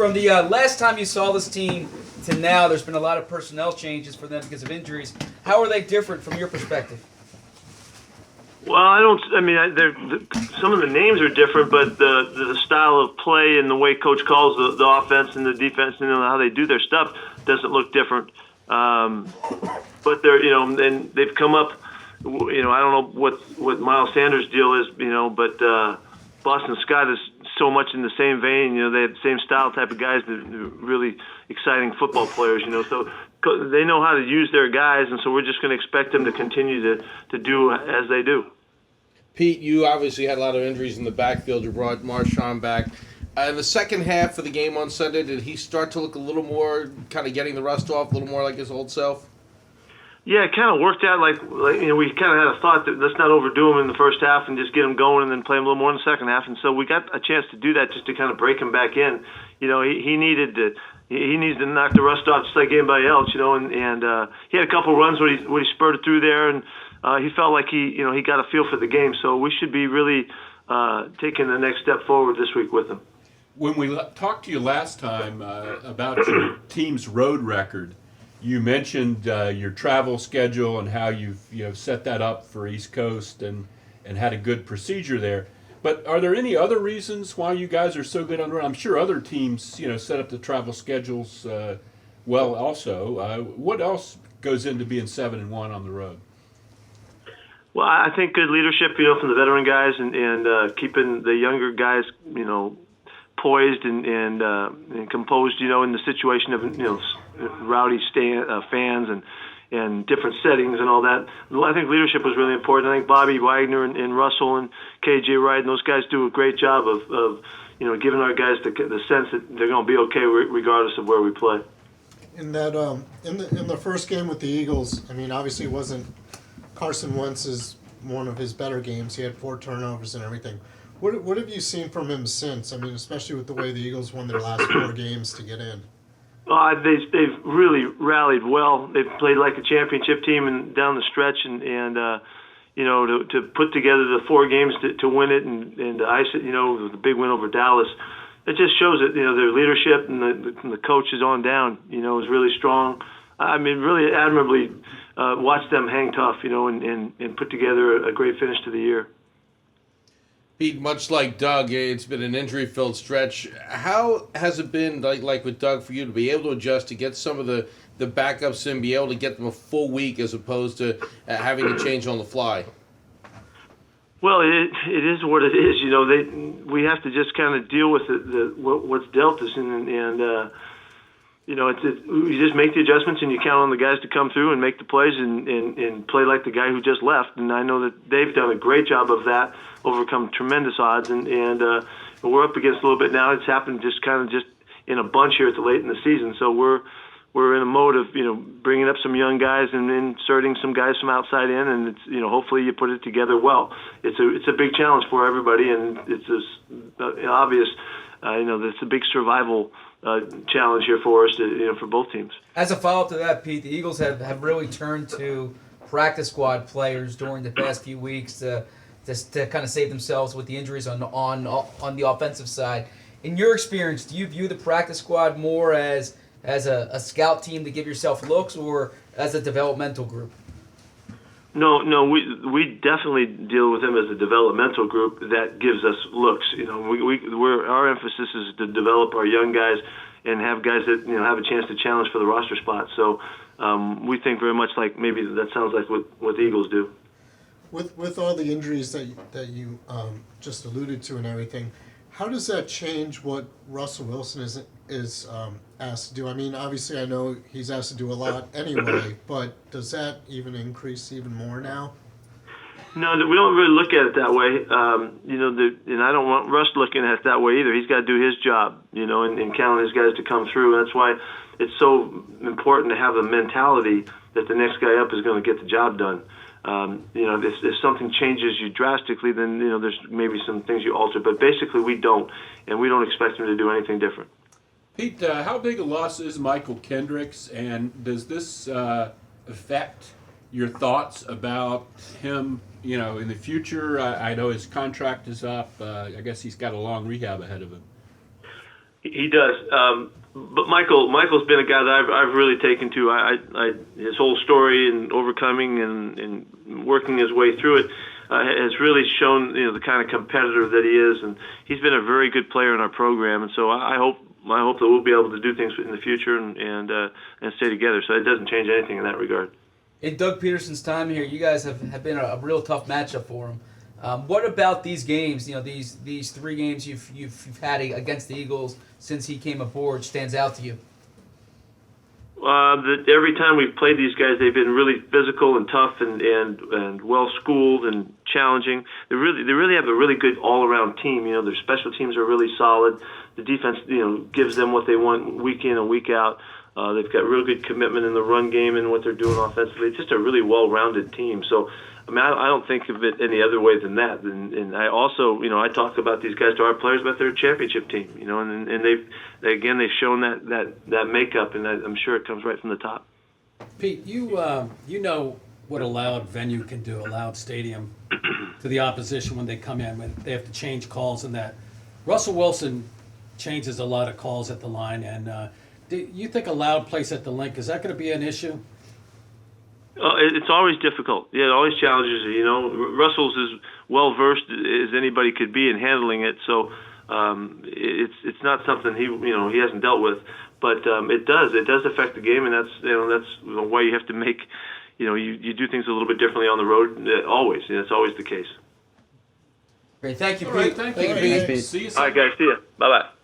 from the last time you saw this team to now, there's been a lot of personnel changes for them because of injuries. How are they different from your perspective? Well, some of the names are different, but the style of play and the way Coach calls the offense and the defense and how they do their stuff doesn't look different. But they're, and they've come up. I don't know what Miles Sanders' deal is, but Boston Scott is so much in the same vein. They have the same style type of guys that are really exciting football players. So they know how to use their guys, and so we're just going to expect them to continue to do as they do. Pete, you obviously had a lot of injuries in the backfield. You brought Marshawn back. In the second half of the game on Sunday, did he start to look a little more kind of getting the rust off, a little more like his old self? Yeah, it kind of worked out like we kind of had a thought that let's not overdo him in the first half and just get him going and then play him a little more in the second half. And so we got a chance to do that just to kind of break him back in. He needs to knock the rust off just like anybody else. And he had a couple runs where he spurted through there, and he felt like he got a feel for the game. So we should be really taking the next step forward this week with him. When we talked to you last time about your team's road record, you mentioned your travel schedule and how you've set that up for East Coast and had a good procedure there. But are there any other reasons why you guys are so good on the road? I'm sure other teams set up the travel schedules well also. What else goes into being 7-1 on the road? Well, I think good leadership, from the veteran guys and keeping the younger guys, poised and composed, in the situation of rowdy fans and different settings and all that. I think leadership was really important. I think Bobby Wagner and Russell and KJ Wright and those guys do a great job of giving our guys the sense that they're going to be okay regardless of where we play. In that in the first game with the Eagles, obviously it wasn't Carson Wentz's one of his better games. He had 4 turnovers and everything. What have you seen from him since? Especially with the way the Eagles won their last 4 games to get in. They've really rallied well. They've played like a championship team and down the stretch, and to put together the 4 games to win it and to ice it, with the big win over Dallas. It just shows that their leadership and the coaches on down, is really strong. Really admirably watched them hang tough, and put together a great finish to the year. Pete, much like Doug, it's been an injury-filled stretch. How has it been, like with Doug, for you to be able to adjust, to get some of the backups in, be able to get them a full week as opposed to having to change on the fly? Well, it is what it is. We have to just kind of deal with what's dealt us, and you just make the adjustments and you count on the guys to come through and make the plays and play like the guy who just left. And I know that they've done a great job of that, overcome tremendous odds, and we're up against a little bit now. It's happened just in a bunch here at the late in the season. So we're in a mode of bringing up some young guys and inserting some guys from outside in, and it's hopefully you put it together well. It's a big challenge for everybody, and it's obvious. It's a big survival challenge here for us, for both teams. As a follow-up to that, Pete, the Eagles have really turned to practice squad players during the past few weeks to kind of save themselves with the injuries on the offensive side. In your experience, do you view the practice squad more as a scout team to give yourself looks, or as a developmental group? No, we definitely deal with them as a developmental group that gives us looks. Our emphasis is to develop our young guys and have guys that have a chance to challenge for the roster spot. So we think very much like maybe that sounds like what the Eagles do. With all the injuries that you just alluded to and everything, how does that change what Russell Wilson is asked to do? Obviously I know he's asked to do a lot anyway, but does that even increase even more now? No, we don't really look at it that way. And I don't want Russ looking at it that way either. He's got to do his job, and count on his guys to come through. And that's why it's so important to have a mentality that the next guy up is going to get the job done. If something changes you drastically, then there's maybe some things you alter. But basically, we don't, and we don't expect him to do anything different. Pete, how big a loss is Michael Kendricks, and does this affect your thoughts about him? In the future, I know his contract is up. I guess he's got a long rehab ahead of him. He does. But Michael's been a guy that I've really taken to. His whole story and overcoming and working his way through it has really shown the kind of competitor that he is, and he's been a very good player in our program. And so I hope that we'll be able to do things in the future and stay together. So it doesn't change anything in that regard. In Doug Peterson's time here, you guys have been a real tough matchup for him. What about these games? These 3 games you've had against the Eagles since he came aboard stands out to you? Every time we've played these guys, they've been really physical and tough and well schooled and challenging. They really have a really good all around team. Their special teams are really solid. The defense gives them what they want week in and week out. They've got real good commitment in the run game and what they're doing offensively. It's just a really well-rounded team. So, I don't think of it any other way than that. And I also, I talk about these guys to our players about their championship team, and they've shown that makeup, and I'm sure it comes right from the top. Pete, you know what a loud venue can do, a loud stadium to the opposition when they come in, when they have to change calls and that. Russell Wilson changes a lot of calls at the line, and do you think a loud place at the link, is that going to be an issue? It's always difficult. Yeah, it always challenges you. Russell's as well versed as anybody could be in handling it. So it's not something he hasn't dealt with, but it does affect the game, and that's why you have to make you do things a little bit differently on the road. Always, that's always the case. Great, thank you, All Pete. right, thank you, Thank Pete. you, Pete. See you soon. All right, guys, see ya. Bye bye.